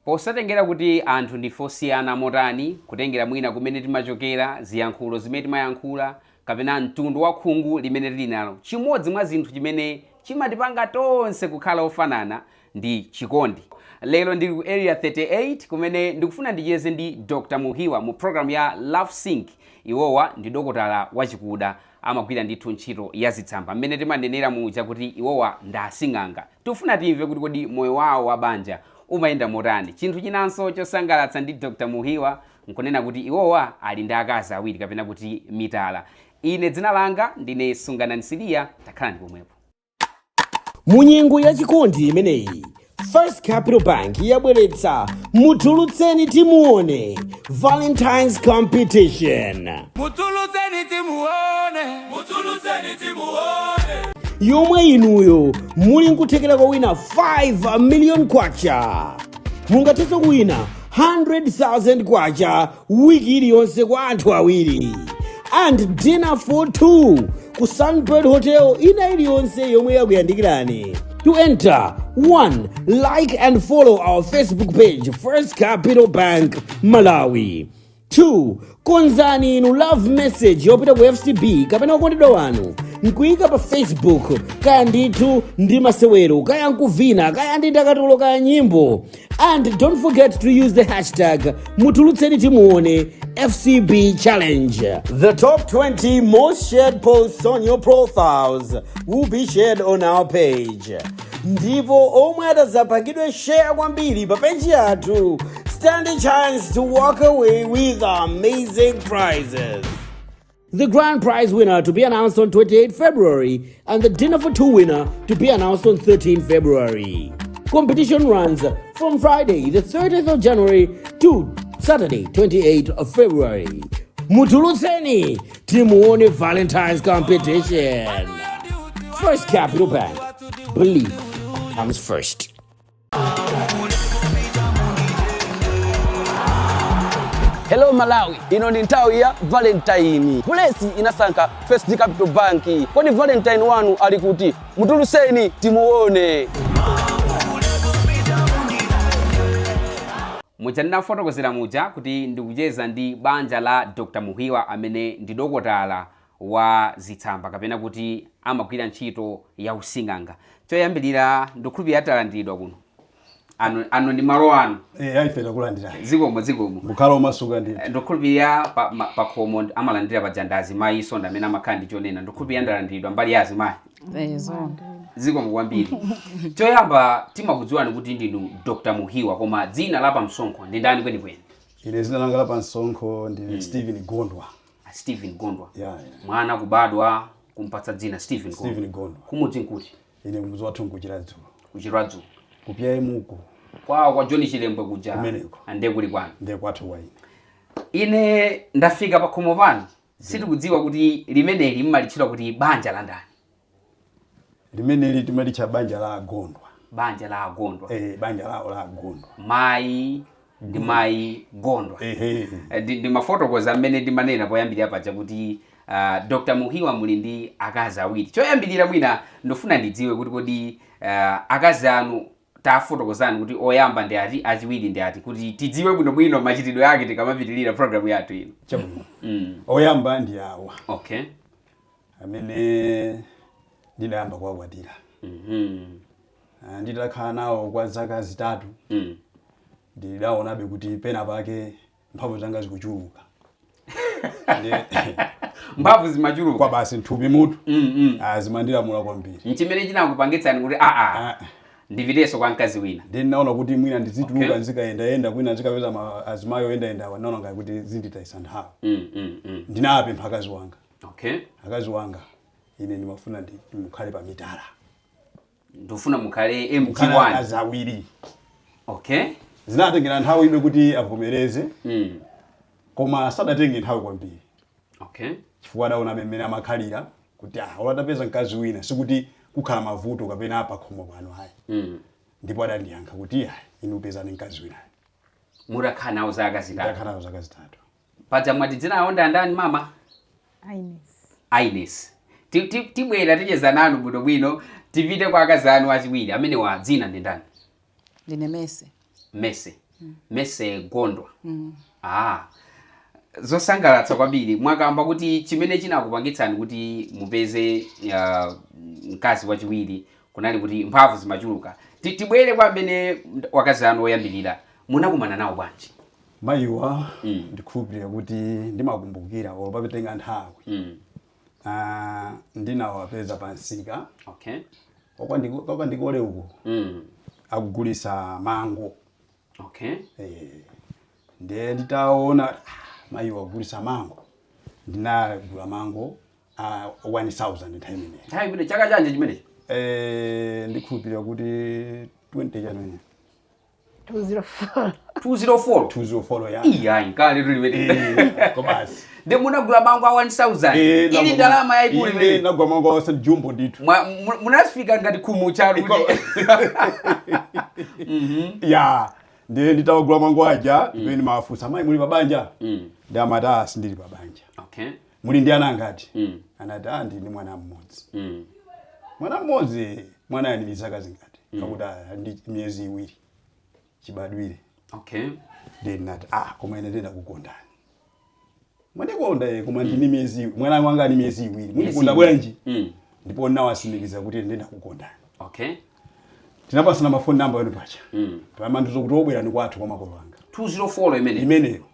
Posatengera kuti anthu ndifosiyana motani, kutengera mwina kumene timachokera, ziyankhulo zimene timayankhula, kapena mtundu wa khungu limene tili nalo. Chimodzi mwa zinthu chimene chimatipanga tonse kukhala ofanana ndi chikondi. Lero ndili ku area 38 kumene ndikufuna ndicheze ndi Dr. Muhiwa mu program ya Love Sync. Iwowa ndi dokotala wachikuda amagwira ndithu ntchito ya zitsamba. Mmene timanenera muja kuti iwowa ndi asing'anga. Tifuna timve kuti kodi moyo wawo wa banja umayenda motani. Chinthu chinanso chosangalatsa ndi Dr. Muhiwa nkunena kuti iwowa ali ndi akazi awiri kapena kuti mitala. Ine dzina langa ndine Sungana Nsiliya, takhalani pomwepo. Munyengo ya chikondi imeneyi, First Capital Bank yabweretsa Mutulutseni Timuone Valentine's Competition. Mutulutseni Timuone, Mutulutseni Timuone. Yomwe inuyo muli nkuthekera kuwina 5 million kwacha. Mungathenso kuwina 100,000 kwacha wiki iliyonse kwa anthu awiri. And dinner for two ku Sunbird Hotel ina iliyonse yomwe yakuyandikirani. To enter, 1. Like and follow our Facebook page, First Capital Bank, Malawi. 2. Konzani inu love message yopita ku FCB kapena ukondedwa wanu nkuyika pa Facebook kaya ndithu ndi masewero kaya nkuvina kaya ndi ndakatulo kaya nyimbo. And don't forget to use the hashtag Mutulutseni Timuone FCB Challenge. The top 20 most shared posts on your profiles will be shared on our page. Ndipo omwe atazapangidwe share kwambiri pa page yathu stand a chance to walk away with amazing prizes. The grand prize winner to be announced on 28 February and the dinner for two winner to be announced on 13 February. Competition runs from Friday the 30th of January to Saturday 28th of February. Mutulutseni Timuone Valentine's Competition. First Capital Bank. Belief comes first. Hello Malawi, ino ni nthawi ya Valentine. Bulesi inasankha First Capital Bank. Kodi Valentine wanu ali kuti? Mutulutseni timuone. Muja ndinafotokozera muja kuti ndikucheza ndi banja la Dr. Muhiwa amene ndi dokotala wa zitsamba kapena kuti amagwira ntchito ya using'anga. Choyambirira ndikhulupirira atalandiridwa kuno. Ano ndi malo anu. Aifela kulandira. Zikomo. Mukhala omasuka ndi. Ndikhulupirira pa khomo amalandira pajandazi mayi sonda amene amakhala ndi chonena. Ndikhulupirira ndalandiridwa mbali ya azimayi. Zikomo kwambiri. Choyamba timakudziwani kuti ndinu Dr. Muhiwa koma dzina la pamsonkho ndi ndani kwenikweni? Ine dzina langa la pamsonkho ndi Stephen Gondwa. Stephen Gondwa. Yeah. Mwana kubadwa kumpatsa dzina Stephen Gondwa. Kumudzi nkuti? Ine kumudzi wathu Kuchiradzu. Kuchiradzu. Kupya emuko. Kwa John Chilembwe kuja. Kumeneko. Ande kuli kwanu. Ndiye kwathu waine. Ine ndafika pa khomo pano. Sitikudziwa kuti limeneli mmalitchula kuti banja la ndani. Limeneli timalitcha banja la Gondwa. Banja la Gondwa. Banja la Gondwa. Mayi ndi mayi Gondwa. Ndi mafotokoza amene ndimanena poyambirira paja kuti Dr. Muhiwa muli ndi akazi awiri. Choyambirira mwina ndofuna ndidziwe kuti kodi akazi anu tafotokozani kuti oyamba ndi ati achiwiri ndi ati kuti tidziwe bwinobwino machitidwe yake tikamapitirira program yathu ino. Chabwino. Oyamba ndi awa. Okay. Amene ndidayamba kuwakwatira. Ndidakhala nawo kwa zaka zitatu. Ndidaonabe kuti pena pake mphamvu zanga zikuchuluka. Mphamvu zimachuluka kwa basi nthupi mutu. Azimandilamula kwambiri. Nchimene chinakupangitsani kuti ndiviteso kwa mkazi wina. Ndinaona kuti mwina ndizituluka nzikaenda kwina nzikapeza azimayo enda wanaona ngati kuti zinditaisa nthawi. Ndinapempha akazi wanga. Okay. Akazi wanga ine ndimafuna mukhale pa mitala. Ndofuna mukhale MT1 azawiri. Okay. Zinatengera nthawi ibe kuti avomereze. Koma sadatenge nthawi kwambiri. Okay. Chifukwa adaona mmene amakhalira kuti olapeza mkazi wina sikuti kukhala mavuto kapena apa khomo pano hayi. Ndipo adandiyankha kuti inu upezani mkazi wina. Murakhala nawo zaka zitatu. Ndakhala nawo zaka zitatu. Paja mwati dzina awo ndani mama? Ines. Tibwera ticheza nanu bwinobwino tipite kwa akazi anu achiwiri amene wa dzina ndi ndani? Ndine Mese. Mese. Mese Gondwa. Zosangalatsa kwambiri mwakamba kuti chimene chinakupangitsani kuti mupeze mkazi wachiwiri kunali kuti mphamvu zimachuluka. Tibwere kwa amene wakazi anu oyambirira munakumana nawo bwanji? Mayiwa ndikhulupirira kuti ndimakumbukira papetenga nthawi. Ndinawapeza pansika. Okay. Kwa ndikole uko. Akugulisa mango. Okay. Ndiye nditaona mayiwa akugulisa mango. Ndinagula mango 1000 nthawi imeneyo. Nthawi imene chaka chanje chimenecho? Ndikhulupirira kuti 20 January. 204. 204 ya. Iya inkale tulimene. Kobasi. Ndi munagula mango 1000. Ili ndalama yaikulu imene. Nagula mango wa jumbo ditu. Munasifika ngati khumu chalu kuti. Ya. Ndiye nditawagula mango aja, ndipeni mafusa mayi muli babanja. Ndi amatasi ndili babanja. Okay. Muli ndi ana ngati? Anati ndi mwana mmodzi. Mwana mmodzi, mwana yani misaka zingati? Kakuti ndi miyezi 2. Chibadwire. Okay. Then nati koma ine ndenda kukondani. Mwandikonda koma ndini miyezi, mwana wanga ni miyezi 2. Mundikonda bwanji? Ndipo nawasimikiza kuti ndenda kukondani. Okay. Tinapasana mafoni namba yenu pacha. Pamanduzo kuti obwera ni kwathu kwa makolo anga. 204 imene. Imeneyo.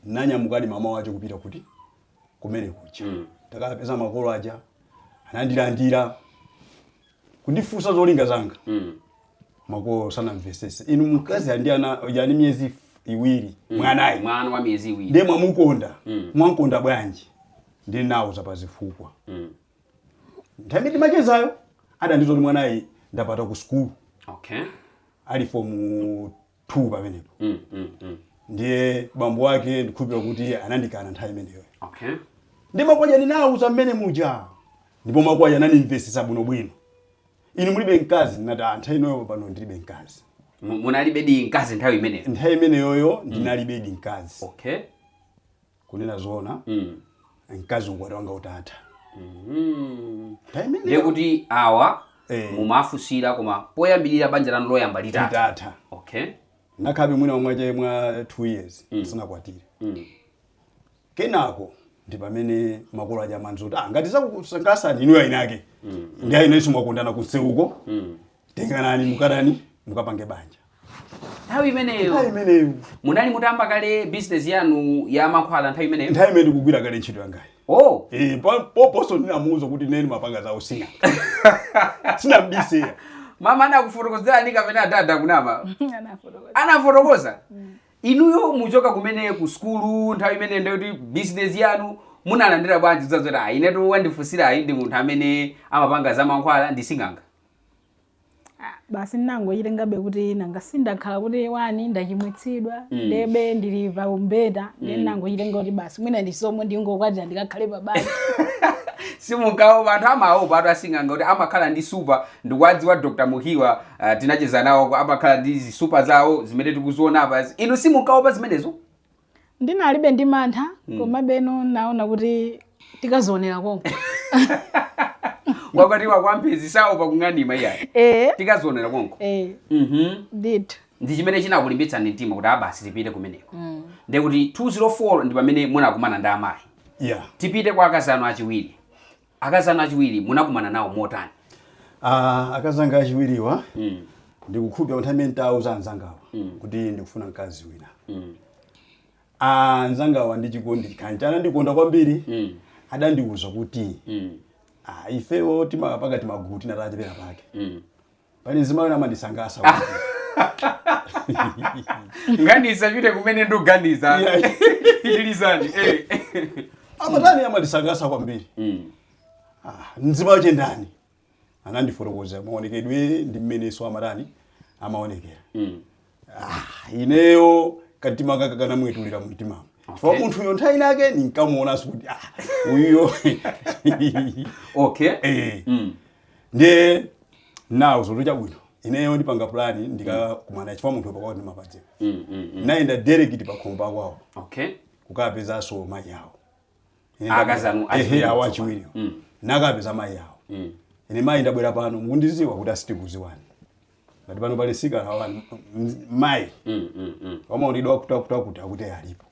Nanyamukadi mama wache kupita kuti kumene kucha. Takapeza makolo aja anandilandira kundifusa zolinga zanga. Makolo sana mvesese. Inu mkazi andiana yani miyezi 2 mwanayi. Mwana wa miyezi 2. Ndemwe mukonda. Mwankonda bwanji. Ndi nawo zapazifukwa. Nthawi ndimachezayo adandizoti mwanayi ndapata ku school. Okay. Ali form 2 pamenepo. Ndiye bambo wake ndikhulupirira kuti anandikana nthawi imeneyo. Okay. Ndimakwaja ndinawuza mmene muja. Ndipo makwaja anandimvesesa bwino. Inu mulibe mkazi nati nthawi inoyo pano ndilibe mkazi. Munalibe di mkazi nthawi imeneyo? Nthawi imeneyo ndinalibe di mkazi. Okay. Kunena zoona. Mkazi ukwati wanga utata. Nthawi imeneyo. Ndiye kuti awa mumafusira koma poyambirira banja lanu loyamba litata. Okay. Nakhabe mwina omwe mwa 2 years sinakwatire. Kenako ndi pamene makolo aja manzoti ngati zakusangasani inuyo inake. Ndi ayi nesu mwakondana kuseuko. Tenganani mukadani mukapange banja. Nthawi imeneyo. Munali mutamba kale business yanu ya mankhwala nthawi imeneyo? Nthawi imeneyo ndikugwira kale ntchito yangayi. Oh. Poposo ndinamuuza kuti neni mapanga zawo sina. Sina mbise. Mama anakufotokozera nika pena dada kunama. Anafotokoza. Inuyo muchoka kumene ku skulu nthawi imene ndikuti business yanu munalandira bwanji zazora inetu wandifusira ndi munthu amene amapanga za mankhwala ndisinganga. Basi nango ilengabe kuti nanga sindakhala kuti wani ndachimwitsidwa ndebe ndiliva umbeta nango ilenga kuti basi mwina ndisomo ndingokwatira ndikakhale babali. Simunkawo bantu amawo bado asinganga kuti amakhala ndi super ndikwadziwa Dr. Muhiwa tinacheza nawo amakhala ndi super zawo zimene tikuziona apa. Inu simunkawo pa zimenezo? Ndinalibe ndi mantha koma beno naona kuti tikazonera konko. Wakwatiwa kwa mpezi sawo pakung'anima iyayi. Tikazonera konko. Ndithu. Ndi chimene chinakulimbitsani mtima kuti abasi tipite kumeneko. Ndiye kuti 204 ndi pamene munakumana ndi amayi. Yeah. Tipite kwa akazanu achiwiri. Akazanu achiwiri munakumana nawo motani? Akazanga achiwiriwa ndikukhupya nthawi ntauza anzangawa kuti ndikufuna mkazi wina. Anzangawa ndichikondi kanjana ndikonda kwambiri. Adandiuza kuti ifewo timapaka timaguti natachipera pake. Pani zimaona mandisangasa. Nganisa chute kumene ndoganiza. Pilizani. Amatani amandisangasa kwambiri. Nzima chendani. Anandifotokoza maonekedwe ndi mmeneso amatani amaonekera. Ineyo katima kakana mwetulira mtima. Chifukwa munthu uyo nthawi nake ninkamuona kuti uyo. Okay. Ndiye nawo zotocha bwino. Ineyo ndipanga plani ndikakumana chifukwa munthu pakati ndimapadziwa. Naenda direct pakhomba kwawo. Okay. Kukapeza so mayi yawo. Akazanu achiwiri. Nakapeza mayi yawo. Ine mayi ndabwera pano mundiziwa kuti asitikuziwani. ngati pano pali sikana awani mai wamaonedwa kuti akuti alipo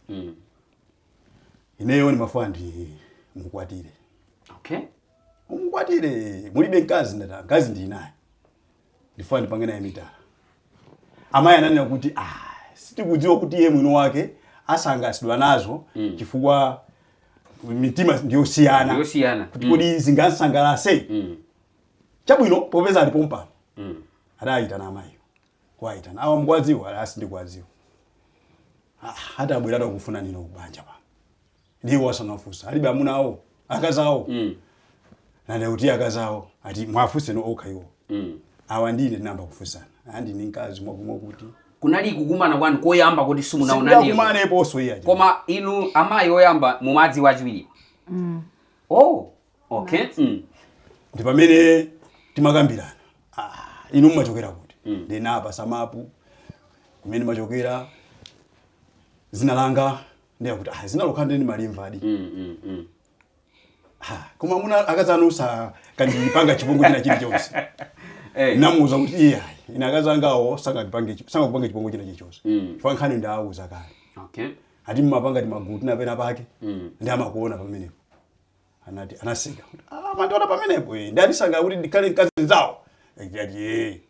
ineyo nimafuna ndi mukwatire. Okay. Mukwatire mulibe mkazi ndata mkazi ndi naye ndifuna ndipange naye mitala. Amayi ananena kuti sitikudziwa kuti yeye mwino wake asangasidwa nazo chifukwa mitima ndiyosiyana kuti kodi zingasangalase chabwino popeza alipo mpano adayitana amayi kwaitana awa mukwadziwa asi ndikwadziwa hata abwera kufuna nino kubanja pa ndiwo wasanafusa alibe amuna awo akazawo nande kuti akazawo ati mwafuse no okhayiwo awa ndine namba kufusana andi ninkazi mwakuti kunali kukumana kwanu koyamba kuti simunaonaniyo kumane poso iya koma inu amayi oyamba mumadzi wachiwiri oh okay ndi pamene timakambirana inu mmachokera kuti ndinapa samapu kumene machokera zina langa ndiye kuti zina lokhande ndi malimva adi koma muna akazanusa kandipanga chipungu china chilichonse namuza kuti iya ina akazangawo sangakupange chipungu china chilichonse chifukwa nkhani ndawuza kale okay ati mmapanga timagutu napena pake ndi amakuona pamenepo anati anaseka mandiona pamenepo ndadisanga kuti ndikhale mkazi nzawo ati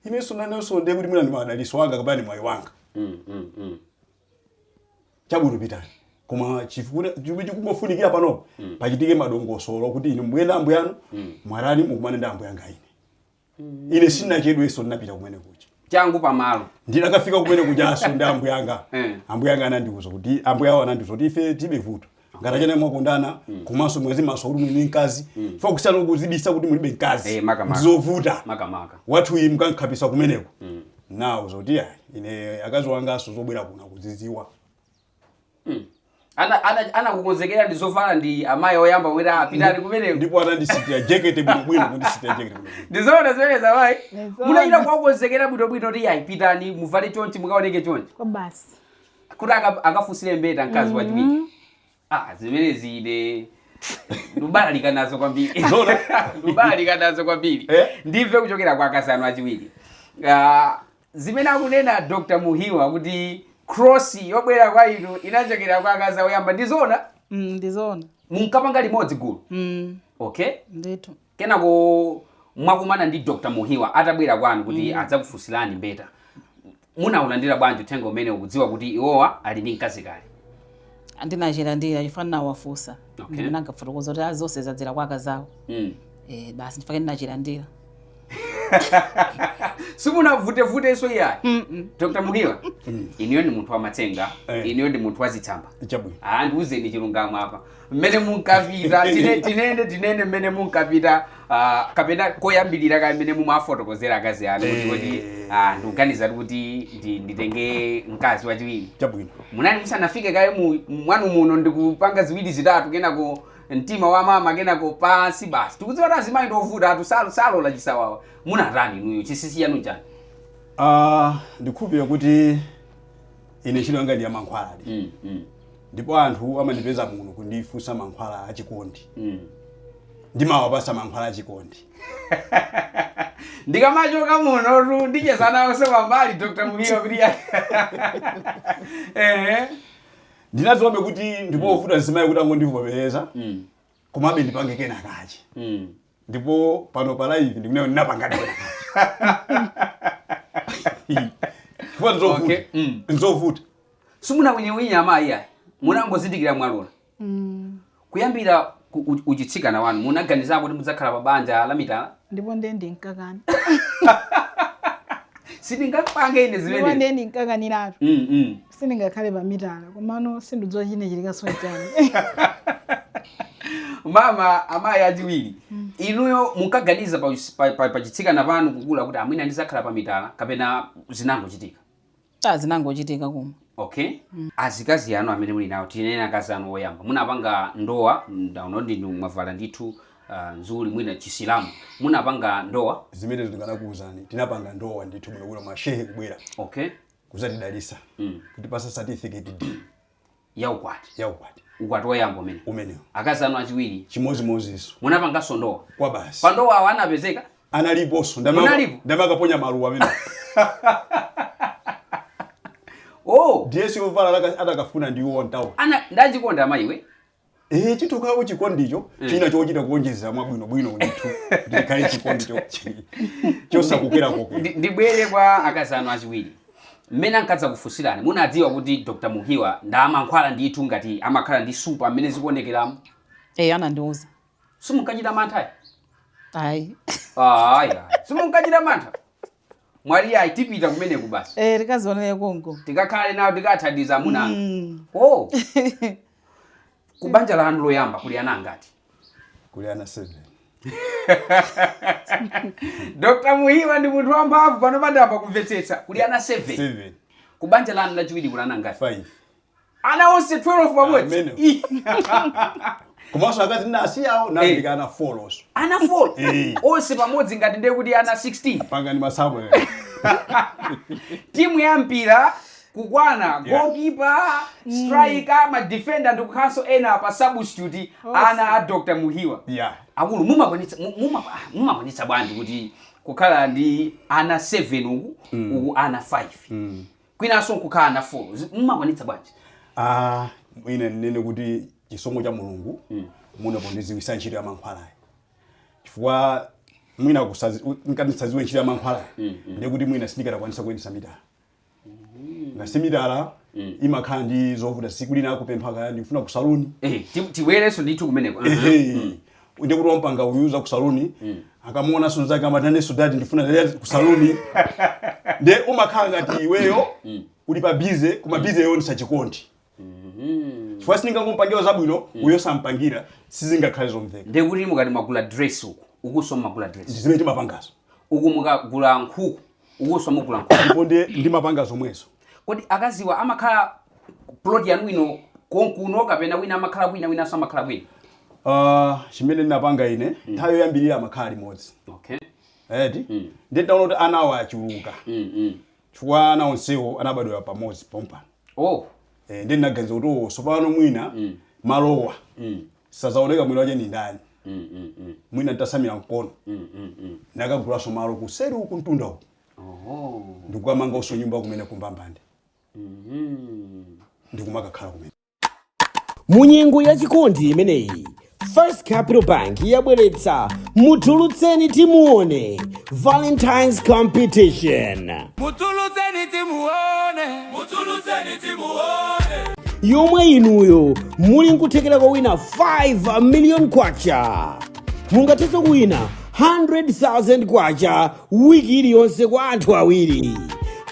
ineso naneso ndiye kuti mwina ndimadaliso wanga kapani mwayi wanga chabwino pitani koma chikungofunikira panopo pachitike madongosolo kuti ine mbuyenda ambuye anu mwarani mukumane ndi ambuye anga ine sinachedweso ndinapita kumene kucha changu pamalo ndinakafika kumene kuchaso ndi ambuye anga ambuye anga anandiuza kuti ambuye awo anandiuza kuti ife tibe vuto ngati achene mwakondana komanso mwezi maso kuti muli mkazi fa kusiyana kuzidisa kuti mulibe mkazi ndizovuta makamaka wathu iyi mkankhapisa kumeneko nawo zoti ine akazi wangaso zobwera kuna kuziziwa ana kukonzekera ndizovala ndi amayi oyamba wera apitani kumeneko ndipo anandisitira jacket bwino kundisitira jacket bwino ndizoona zimene amayi munaita kukonzekera bwino ti ayipitani muvale chonchi mukaoneke chonchi kwa basi kuti akafusire mbeta mkazi wachiwiri zimene zine lubalika nazo kwambiri lubalika nazo kwambiri ndimve kuchokera kwa akazanu achiwiri zimene akunena Dr. Muhiwa kuti cross yobwera kwa inu inachokera kwa akazi oyamba ndizona ndizona munkapanga limodzi gulu okay ndithu kenako mwakumana ndi Dr. Muhiwa atabwera kwanu kuti adzakufusilani mbeta munaulandira bwanji uthenga umene ukudziwa kuti iwowa ali ndi mkazi kale andinachilandira chifana wafusa okay. Ndinangafotokoza kuti azonse zadzera kwa akazawo basi ndifake ndinachilandira simunavutevute iso iyayi Dr. Muhiwa iniyo ndi munthu wamatsenga iniyo ndi munthu wazitsamba ndiuzeni chilungamo apa mmene munkapita tinene mmene munkapita kapena koyambirira ka mmene mumafotokozera akazi anu kuti ndikuganiza kuti nditenge mkazi wachiwiri munani musanafike kaye mwanu muno ndikupanga ziwiri zitatu kenako mtima wa mama kenako pansi basi tikudziwa kuti azimayi ndovuta atu salola chisawawa munatani inuyo chisisi yanu chani ndikhupira kuti ine ntchito yanga ndi ya mankhwala ndipo anthu amandipeza muno kundifunsa mankhwala achikondi ndimawapasa mankhwala achikondi ndikamachoka muno ndichezanawo sepambali Dr. Muhiwa kuti ndinadziwabe kuti ndipovuta nzimayi kuti angondivomereza komabe ndipange kena kachi ndipo pano pa live ndikuneyo ndinapanga kena kachi nzovuta simunawinyewinya amayi ayi munangozindikira mwalola kuyambira uchitsikana wanu munaganiza kuti mudzakhala pa banja la mitala ndipo ndi nkakani sindingapange ine zimene ndipo ndi nkakaniratu sindingakhale pa mitala komano sindidziwa chine chilikaso chani mama amayi achiwiri inuyo munkaganiza pa chitsikana panu kukula kuti amwina ndizakhala pa mitala kapena zinangochitika zinangochitika kumwe okay azikazi anu amene muli nawo tinena akazi anu oyamba munapanga ndowa ndaona ndinu mwavala ndithu nzuli mwina chisilamu munapanga ndowa zimene ndikanakuuzani tinapanga ndowa ndithu bwino mashehe kubwera okay kuzatidalisa kuti pasa certificate ya ukwati ukwati woyamba umenewo akazi anu achiwiri chimozimoziso munapanganso ndowa kwa basi pa ndowa awo anapezeka Analiponso ndamakaponya maluwa amene. Oh, DS yovala atakafuna ndiwo ntawo. Ndachikonda amayiwe. Chitukawo chikondicho china chochita kuonjeza mwabwino ndithu. Ndikali chikondicho chosakukera koko. Ndibwere kwa akazano achiwiri. Mmene ankadza kufusirani munadziwa kuti Dr. Muhiwa ndamankhwala ndithu ngati amakhala ndi supa amene zikuonekeramo. Anandiuza. Simunkachita mantha? Ayi. Simunkachita mantha. Mwali tipita kumene kubasa. Likazionere kongo. Tikakhale nawo tikathandiza munanga. Oh. Kubanja lanu loyamba kuli ana angati? Kuli ana 7. Dr. Muhiwa ndi munthu wamphamvu pano padapa kumvetsetsa. Kuli ana 7. Kubanja lanu lachiwiri kuli ana angati? 5. Ana onse 12 pamodzi. Komanso akati ndasiyawo nandika ana 4 oso. Ana 4? Onse pamodzi ngati ndiye kuti ana 16. Pangani masamu. Timu ya mpira kukwana goalkeeper, striker, ma defender ndikukhaso ena pa substitute ana a Dr. Muhiwa. Akulu mumakwanitsa bwanji kuti kukhala ndi ana 7 uku ana 5. Kwinaso kukhala ana 4. Mumakwanitsa bwanji? Ine nene kuti chisomo cha Mulungu munapondiziwisa ntchito ya mankhwala. Chifukwa mwina nkanisaziwe ntchito ya mankhwala ndiye kuti mwina sindikata kwanisa kuyendesa mitala. Ngasi mitala imakhala ndi zovuta siku lina akupempha kaya ndifuna ku saluni. Tiwerenso ndithu kumeneko. Ndiye kuti wampanga uyuza ku saluni akamona sonza zake amatanenso dadi ndifuna ku saluni. Ndiye umakhala ngati iweyo uli pa bize kuma bize yonisa chikondi. Chifukwa sindingangopangira zabwino uyo sampangira sizingakhale zomveka. Ndiye kuti mukati magula dress uku ukuso magula dress. Zimene timapangazo. Uku mukagula nkhuku ukuso mugula nkhuku. Ndipo ndi mapanga zomwezo. Kodi akaziwa amakhala plot yanu ino konkuno kapena wina amakhala wina samakhala wina? Chimene ndinapanga ine nthawi yoyambirira amakhala limodzi. Okay. Ndiye ndaona kuti ana awo achuluka. Chifukwa ana onsewo anabadwa pamodzi pompano. Oh. Ndiye ndinaganiza kuti sopano mwina malowa sazaoneka mwina wache ni ndani. Mwina ntasamira mkono. Nakagulaso malo kuseri uku ntunda uku. Ndikukamanga uso nyumba kumene kumbambande. Ndikumakakhala kumene. Munyengo ya chikondi imeneyi First Capital Bank yabweretsa Mutulutseni Timuone Valentine's Competition. Mutulutseni Timuone. Yomwe inuyo muli nkuthekera kowina 5 million kwacha. Mungathenso kuwina 100,000 kwacha wiki iliyonse kwa anthu awiri.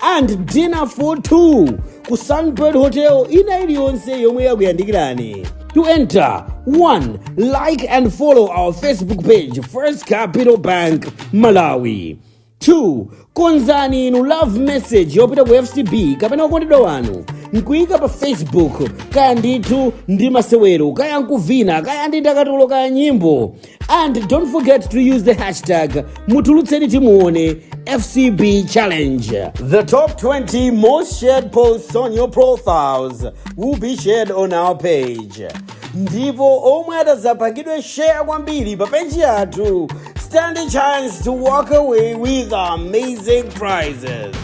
And dinner for 2 ku Sunbird Hotel ina iliyonse yomwe yakuyandikirani. To enter, 1. Like and follow our Facebook page, First Capital Bank, Malawi. 2. Konzani inu love message yopita ku FCB kapena ukondedwa wanu nkuyika pa Facebook kaya ndithu ndi masewero kaya nkuvina kaya ndi ndakatulo kaya nyimbo. And don't forget to use the hashtag Mutulutseni Timuone FCB Challenge. The top 20 most shared posts on your profiles will be shared on our page. Ndipo omwe atazapangidwe share kwambiri pa page yathu stand a chance to walk away with amazing prizes.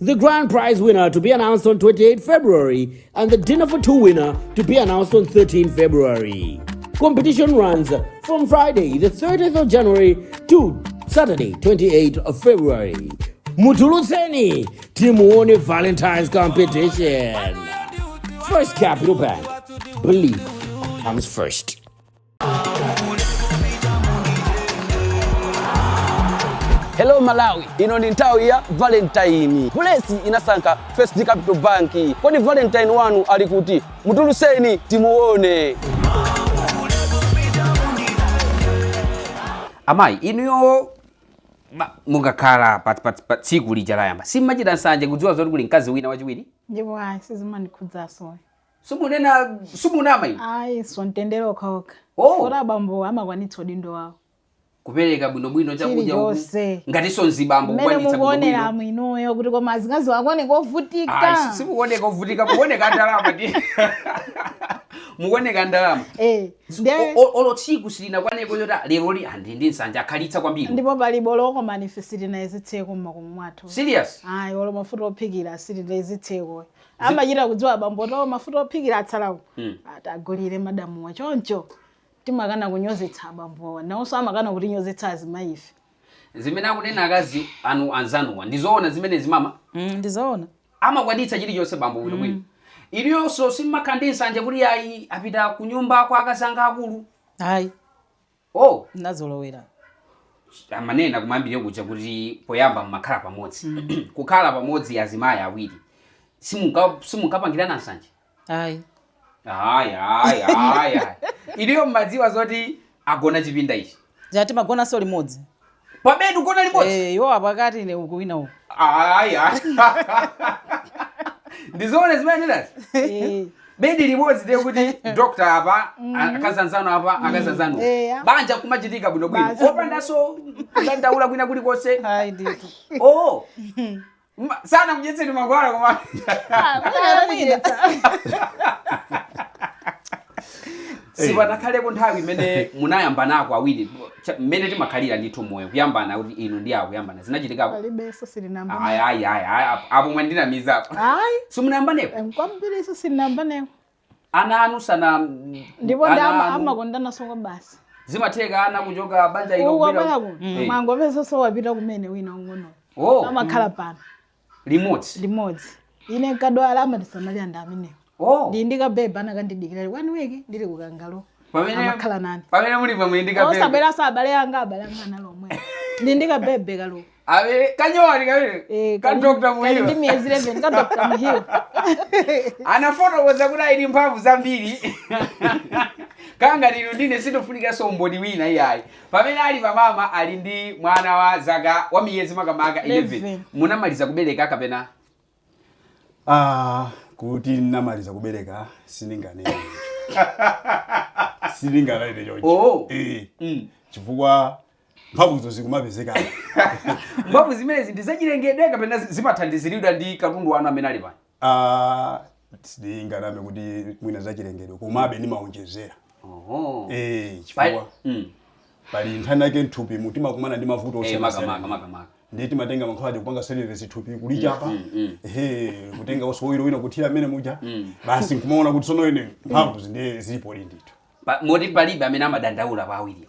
The grand prize winner to be announced on 28 February and the dinner for 2 winner to be announced on 13 February. Competition runs from Friday the 30th of January to Saturday 28th of February. Mutulutseni Timuone Valentine's Competition. First Capital Bank. Belief comes first. Hello Malawi, ino ni nthawi ya Valentine. Bulesi inasankha First Capital Bank. Kodi Valentine wanu ali kuti? Mutulutseni timuone. Amayi, inuyo mukakhala pa tsiku lija layamba. Simachita nsanje kudziwa zoti kuli mkazi wina wachiwiri? Ndipo sizimandikhudzaso. Sumunama inu? Ayi, sontendera okhaokha. Oh. Ora abambo amakwanitsa udindo wawo. Kupereka bwinobwino chakudya uku. Ngatinso nzibambo kukwanitsa bwinobwino. Mmene mukuonera mwinoyo kuti koma azingazi wakuoneka ovutika. Simukuoneka ovutika, mukuoneka ndalama ndi. mukoneka ndalama ndiye olo tsiku silina kwaneko yota lero li ndi nsanja akhalitsa kwambiri ndipo pali boloko manifesiti na izitseko mmakomo mwathu serious ayi olo mafuta ophikira asiti na izitseko amachita kudziwa bambo to mafuta ophikira atsalawo atagulire madamu wachoncho timakana kunyozetsa bambo nawonso amakana kuti nyozetsa azimayife zimene akunena akazi anu anzanuwa ndizoona zimenezi mama ndizoona amakwanitsa chilichonse bambo bwinobwino iliyonso simmakhandisa nje kuti ayi apita ku nyumba kwa akazanga akulu hayi nazolowera amanena kumambire kuja kuti poyamba mmakhala pamodzi kukhala pamodzi azimayi awiri simunkapangirana nsanje hayi iliyo mmadziwa zoti agona chipinda ichi jati magona so limodzi pabedi ugona limodzi yo apakati ne ukuwina uku ndizoone zimenenazi bedi limodzi ndiye kuti doctor apa akazanzano apa akazanzano banja kumachitika bwinobwino opandanso kudandaula kwina kulikonse hayi ndithu sana kudyetseni magwala koma sipanakhaleko nthawi imene munayambanako awiri mmene timakhalira ndithu moyo kuyambana kuti inu ndi akuyambana zinachitikako palibenso silinamba ayi apo mwandinamizapo simunayambaneko kwambiriso silinambaneko ana anu sana ndipo amakondanaso kwa basi zimatheka ana kuchoka banja ilo kubira mwangopeso wapita kumene wina ungono amakhala pano limodzi ine kadwala amatisamali anda amenewo ndindikabeba nakandidikira 1 week ndili kukangalo amakhala nani pamene muli pamwe ndikabebe osabwera sabale anga nalomwe ndindikabebe kalo abe kanyowani kabere ka Dr. Muhiwa ndi miezi 11 ka Dr. Muhiwa anafotokoza kuti ali mphamvu zambiri kanga lino ndine sitofunika somboni wina iyayi pamene ali pamama ali ndi mwana wa zaka wa miyezi makamaka 11 munamaliza kubereka kapena kuti namaliza kubereka sininganene choncho chifukwa mphamvuzo zikumapezeka mphamvu zimenezi ndizachilengedwe kapena zimathandiziridwa ndi katundu wanu amene ali pano sininganame kuti mwina zachilengedwe komabe ndimaonjezera chifukwa pali nthani yake nthupi mutima kumana ndi mavuto osiyana ndiye timatenga mankhwala kupanga service thupi kulichapa kutenga osoyiro wina kuthira amene muja basi nkumaona kuti sono ine mphamvu ndiye zilipo ndithu moti palibe amene amadandaula pa awiri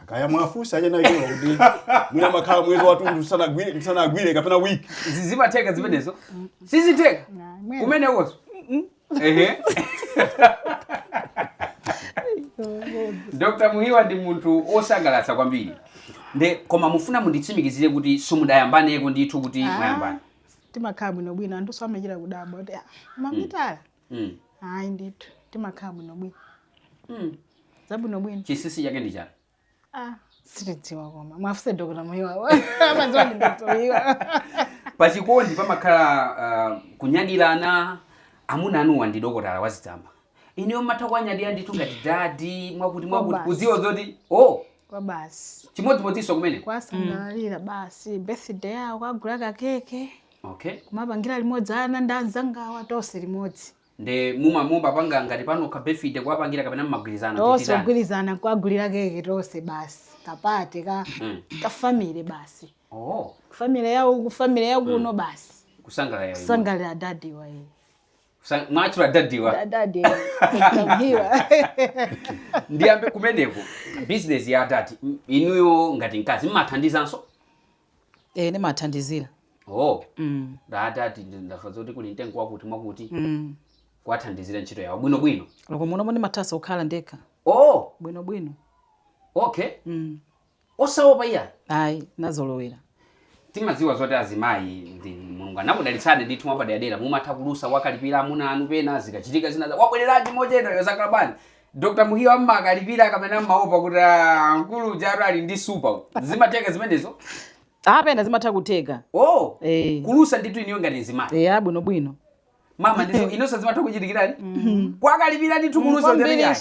kaya mwafusa achena ikiwa kuti mwina makhala mwezi watundu sanagwire kapena wiki zimatheka zimenezo sizitheka kumenekoso Dr. Muhiwa ndi munthu osangalatsa kwambiri koma mufuna munditsimikizire kuti simudayambaneko ndithu kuti mwayambana timakhala bwinobwino anthu samachita kudabwa kuti mamitala ayi ndithu timakhala bwinobwino zabwinobwino chisisi chake ndi chani sitidziwa koma mwafuse Dr. Muhiwa amadziwa ndi Dr. Muhiwa pachikondi pamakhala kunyadilana amuna anuwa ndi dokotala wazitsamba ineyo matha kuanyadira ndithu ngati dadi mwakuti kudziwa zoti kwa basi chimodzimodzinso kumene kwasangalalira basi birthday yawo kwagula kakeke kumapangira limodzi ana ndi anzangawa tonse limodzi nde mumapanga ngati pano ka birthday kwapangira kapena mmagwirizana tonse kugwirizana kwagulira keke tonse basi kapate ka family basi family yawo kuno basi kusangalira dadi wa yeye mwachula dadiwa ndiyambe kumeneko business ya dadi inuyo ngati mkazi mmathandizanso ndimathandizira dadi ndafaza kuti kuli mtengo wakuti mwakuti kwathandizira ntchito yawo bwinobwino loko munomo ndimathanso kukhala ndekha bwinobwino osaopa iya ayi nazolowera timadziwa zoti azimayi ndi mulungu anamudalitsani ndithu mwapadera mumatha kulusa wakalipira amuna anu pena zikachitika zina wabwereraji mochedwa zakalabani Dr. Muhiwa mmakalipira kapena mmaopa kuti nkulu jaro ali ndi super zimateka zimenezo pena zimatha kuteka kulusa ndithu iniyo ngati zimayi bwinobwino mama ndizo inonso zimatha kuchitikirani kwakalipira ndithu kulusa ndiyani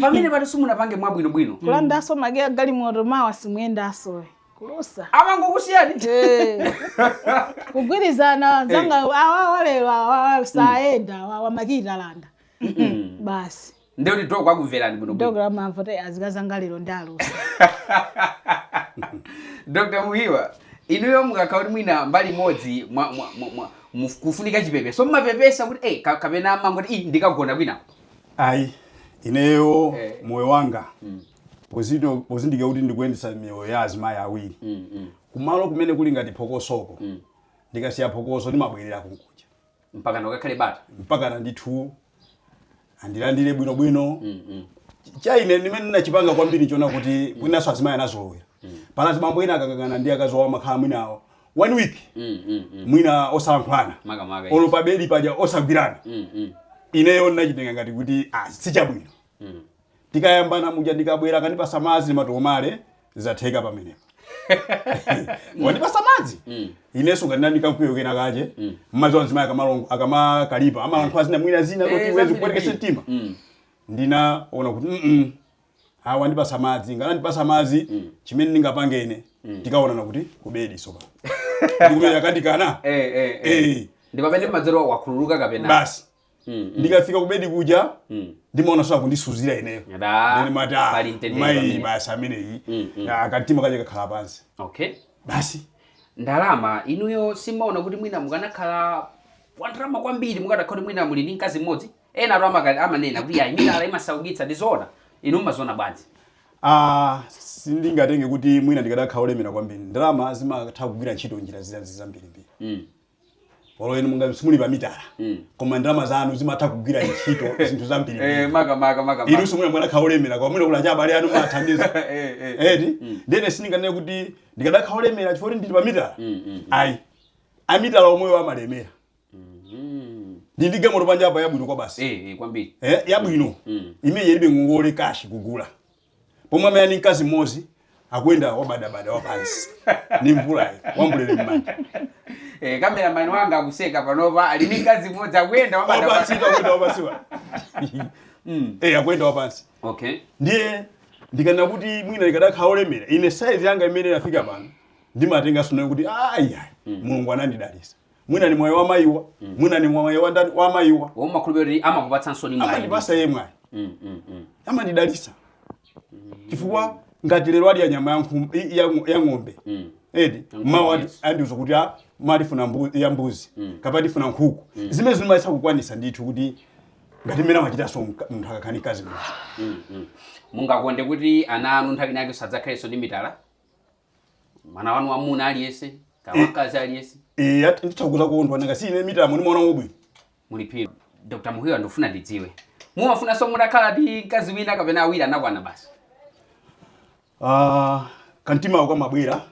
pamene pati simunapange mwabwinobwino kulandaso magea galimoto mawa simuyendaso kulusa amangokusiyani kugwirizana zanga awalelo saenda wamakita landa basi Ndio kuti dog akubverani bwino bwino. Dog amamva kuti azikazanga lero ndalusa. Dr. Muhiwa, inuyo mukakauti mwina mbali modzi kufunika chipepe. So mumapepesa kuti kapena mangoti ndikagona kwina. Ayi, ineyo moyo wanga. Pozindika kuti ndikuyendesa miyoyo ya azimayi awiri. Kumalo kumene kuli ngati phokosoko. Ndikasiya phokoso ndimabwerera kunkuja. Mpaka nokakhale bata. Mpaka ndithu andilandire bwino. Chaine nimene ndinachipanga kwambiri chona kuti kwinaso azimayi anazolowera. Pana zibambo ina akakangana ndi akazowa makhala mwinawo 1 week. Mwina osalankhulana. Olo pabedi paja osagwirana. Ineyo ndinachitenga ngati kuti sichabwino. Tikayambana muja ndikabwera kanipasa madzi matomale zatheka pamenepo. Wandipasa madzi. Ineso ngati ndikakuyokera kaje. Madzi anzimayi akamakalipa amalankhula zina mwina zina kuti wezi kupwetekesa mtima. Ndinaona kuti wandipasa madzi, ngana ndipasa madzi chimene ndingapangene tikaonana kuti kubedi sopa. Ndikumenya kandikana. Ndipapende madzero wakhululuka kapena. Basi. Ndikafika kubedi kuja ndimaona swa kundisuzira ineyo. Ndani mata mai basi ameneyi. Akatima kaje kakhala pansi. Okay. Basi. Ndalama inuyo simaona kuti mwina mukanakhala wandrama kwambiri mukadakhala mwina muli ndi mkazi mmodzi. Ena amanena kuti ayi mina imasaukitsa ndizoona. Inu mazona bwanji. Sindingatenge kuti mwina ndikadakhala olemera kwambiri. Ndalama zimatha kugwira ntchito njira zambirimbiri. Olo inu munga simuli pa mitala. Koma ndalama zanu zimatha kugwira ntchito zinthu zambirimbiri. Maka. Inu simuli mwana khaolemera kwa mwina kula chabale anu mathandiza. Ndene sindinganene kuti ndikadakhala olemera chifukwa ndili pa mitala. Ayi. Amitala omweyo amalemera. Ndindige moto panja apa yabwino kwa basi. Kwambiri. Yabwino. Imene yelibe ngongole cash kugula. Pomwe amene ni mkazi mmozi akwenda wabadabada wapansi. Ni mvula wambulele mmanja. Cameraman wanga akuseka panopa ali ndi mkazi mmodzi akwenda wabadabada. Akwenda wapasiwa. Akwenda wapansi. Okay. Ndiye ndikana kuti mwina ndikadakhala olemera. Ine size yanga imene yafika pano. Ndimatenga sunayo kuti Mulungu anandidalisa. Mwina ni moyo wa mayiwa, mwina ni moyo wa mayiwa. Woma kuluberi amakupatsa nsoni mwa. Amandipasa yeye mwayi. Amandidalisa. Chifukwa ngati lero ali ya nyama ya ng'ombe. Mawa andiuza kuti malifuna mbuzi, kapati funa nkhuku. Zimene zimaisa kukwanisa ndithu kuti ngati mena machita so munthu akakhani kazi mwa. Mungakonde kuti ana anu nthawi yake sadzakhaleso ndi mitala. Mwana wanu amuna aliyese, kawakazi aliyese. Ndithakuza kuondwa nanga sine mitala mulimaona ngobwi. Mulipiro. Dr. Muhiwa ndofuna ndidziwe. Mumafuna so mutakhala ndi mkazi wina kapena awiri anakwana basi. Kantima kwa mabwera.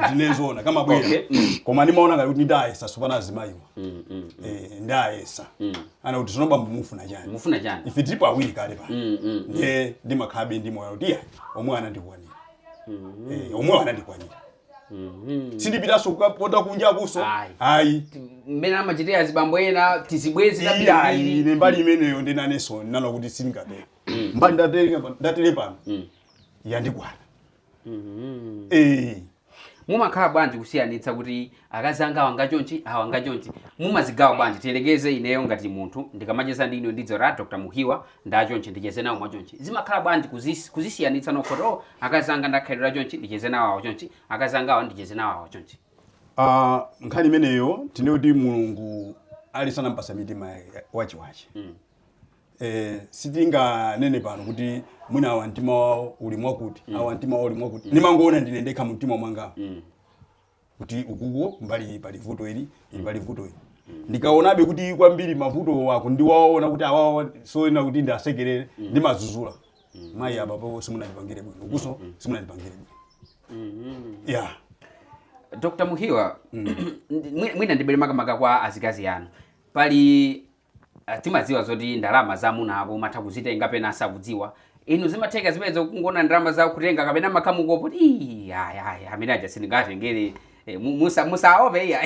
Zinezona kama bwera. Koma ndimaona ngati kuti ndayesa sopana azimayiwa. Ndayesa. Ana kuti zinoba mufuna chani. Mufuna chani. Ife tipo awiri kale pa. Ndimakhabe ndi moyo kuti omwe anandikwanira. Omwe anandikwanira. Sindipita sokapota kunja kuso. Ayi. Mmene amachitira azibambo ena tizibwezi tapita. Ayi, ine mbali imeneyo ndinaneso nalo kuti sindingabe. Mbali ndatere pano. Yandikwana. Mumakhala bwanji kusiyanitsa kuti akazanga wangachonchi awangachonchi. Mumazigawa bwanji tiyerekeze ineyo ngati munthu ndikamacheza ndi ino ndidzo ra Dr. Muhiwa ndachonchi ndicheze nawo mwachonchi. Zimakhala bwanji kuzisiyanitsa nokoto akazanga ndakhalira chonchi ndicheze nawo chonchi akazanga awo ndicheze nawo chonchi. Nkhani imeneyo tine kuti Mulungu alisana mpasa mitima wachiwachi. Sitinga nene pano kuti mwina awantima wawo ulimwa kuti awantima wawo ulimwa kuti nimangoona ndine ndekha mtima mwanga kuti ukuko mbali pali vuto ili pali vuto ili ndikaonabe kuti kwambiri mavuto wako ndiwaona kuti awawo soena kuti ndasekerere ndimazuzula mayi apapo simunandipangire bwino ukuso simunandipangire bwino. Dr. Muhiwa mwina ndibele makamaka kwa azikazi yanu pali timadziwa zoti ndalama za munabo matha kuzitenga pena asakudziwa inu zimatheka zimene zokungona ndalama za kutenga kapena makhamuko poti amene aja sindingatengere musaope iya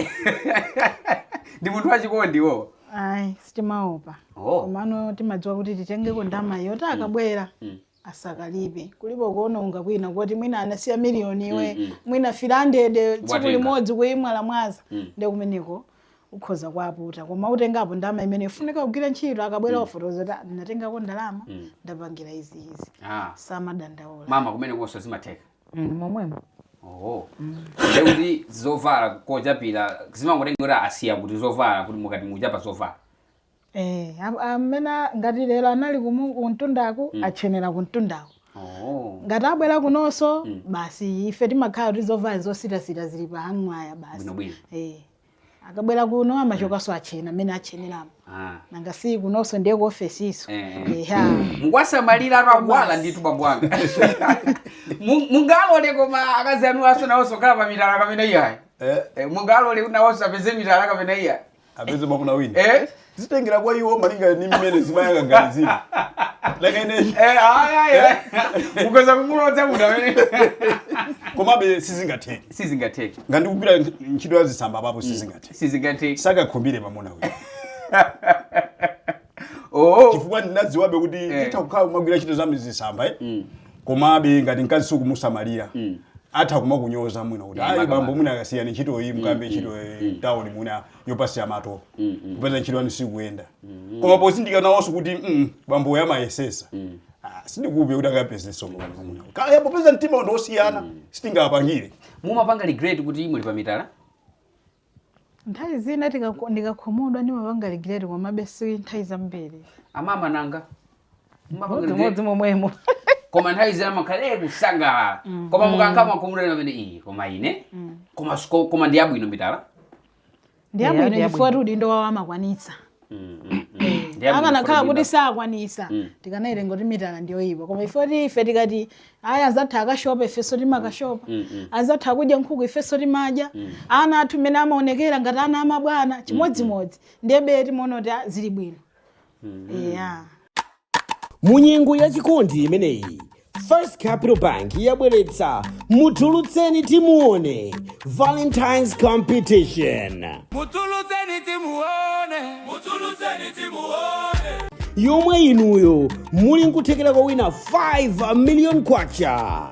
ndi munthu wachikondiwo. Ayi sitimaopa. Komano timadziwa kuti titengeko ndalama yoti akabwera asakalibe kulipo kuona ungakwina kuti mwina anasiya miliyoni iwe mwina 500 tsiku limodzi kuyimwala mwaza ndi kumeneko ukhoza kwaputa koma utengapo ndalama imene ifunika kugwira ntchito akabwera ofotoza natengako ndalama ndapangira izi samadandaula mama kumene konso zimatheka momwemo oh kuti zovala kochapira zimangotengera asiya kuti zovala kuti mukati muchapa zovala amene ngati lero anali kumtundaku achenera kumtundaku ngati abwera kunonso basi ife timakhala kuti zovala zositasita zili pa hang'waya basi akabwera kuno amachokaso achena amene acheneramo nanga si kunonso ndiye ku ofesiso mukwasamalira atagwala nditu babwanga mungalole koma akazi anu aso nawonso khala pa mitala kapena iyayi mungalole kuti nawonso apeze mitala kapena iyayi apeze makuna wina zitengera kwa iwo malinga ni mmene zimayanga ngati zili lakini mukoza kumulodza muda amene komabe sizingatheke ngati kugwira ntchito ya zisamba papo sizingatheke sakakhumbire pamona wina chifukwa ndinadziwabe kuti titha kukhala kumagwira ntchito za zisamba komabe ngati mkazi sukumusamalira atha kumakunyoza mwina kuti ayi bambo mwina akasiyani ntchito iyi mkambe ntchito town mwina yopasiya mato kupeza ntchito yanu sikuyenda koma pozindikira nawonso kuti bambo yamayesesa sindikupe kuti akapeze somo mwina kaya popeza mtima ndosiyana sitingapangire mumapanga regret kuti muli pa mitala nthawi zina ndikakhomodwa ndimapanga regret komabe si nthawi zambiri amama nanga modzi momwemo koma nthawi zina makhale kusangalala koma mukankha makhomodwa amene iyi koma ine koma ndi abwino mitala ndi abwino chifukwa kuti udindo wawo amakwanitsa akanakhala kuti sakwanisa tikanayilenga kuti mitala ndiyoyipa koma ife tikati ayi azatha akashopa ifenso timakashopa azatha kudya nkhuku ifenso timadya ana athu mmene amaonekera ngati ana amabwana chimodzimodzi ndiye bere timaona kuti zili bwino munyengo yachikondi imeneyi First Capital Bank yabweretsa mutulutseni timuone Valentine's Competition Mutulutseni timuone yomwe inuyo muli nkuthekera kowina 5 million kwacha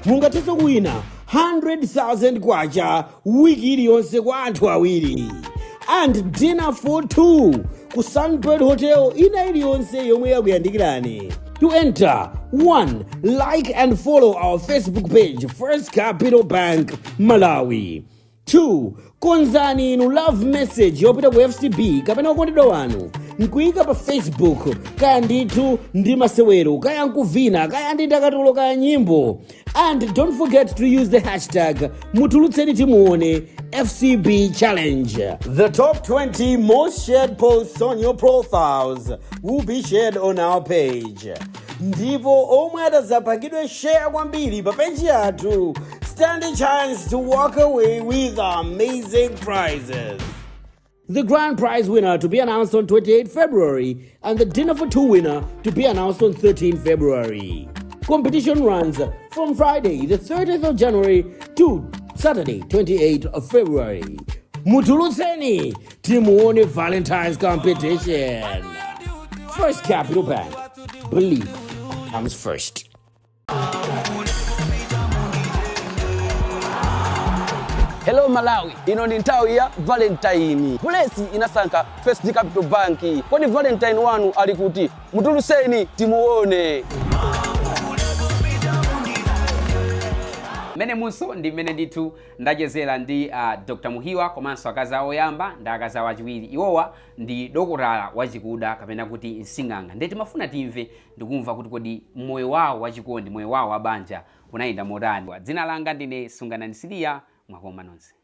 mungathenso kuwina 100,000 kwacha wiki iliyonse kwa anthu awiri and dinner for 2 ku Sunbird Hotel ina iliyonse yomwe yakuyandikirani. To enter, 1. Like and follow our Facebook page, First Capital Bank, Malawi. 2. Konzani inu love message yopita ku FCB kapena okondedwa wanu nkuyika pa Facebook kaya ndithu ndi masewero kaya nkuvina kaya ndi ndakatulo kaya nyimbo. And don't forget to use the hashtag mutulutseni timuone FCB Challenge. The top 20 most shared posts on your profiles will be shared on our page. Ndipo omwe atazapangidwe share kwambiri pa page yathu stand a chance to walk away with amazing prizes. The grand prize winner to be announced on 28 February and the dinner for 2 winner to be announced on 13 February. Competition runs from Friday the 30th of January to Saturday 28th of February. Mutulutseni timuone Valentine's Competition. First Capital Bank. Believe comes first. Hello Malawi, ino ni nthawi ya Valentine. Bulesi inasankha First Capital Bank. Kodi Valentine wanu ali kuti mutulutseni timuone. Mene munso ndi mene ndithu ndachezera ndi Dr. Muhiwa komanso akazi awo oyamba ndi akazi awo achiwiri. Iwowa ndi dokotala wachikuda kapena kuti nsing'anga. Ndeti mafuna timve ndikumva kuti kodi moyo wawo wachikondi, moyo wawo wabanja unayenda motani. Dzina langa ndine Sunganani Sidia, mwakoma nonse.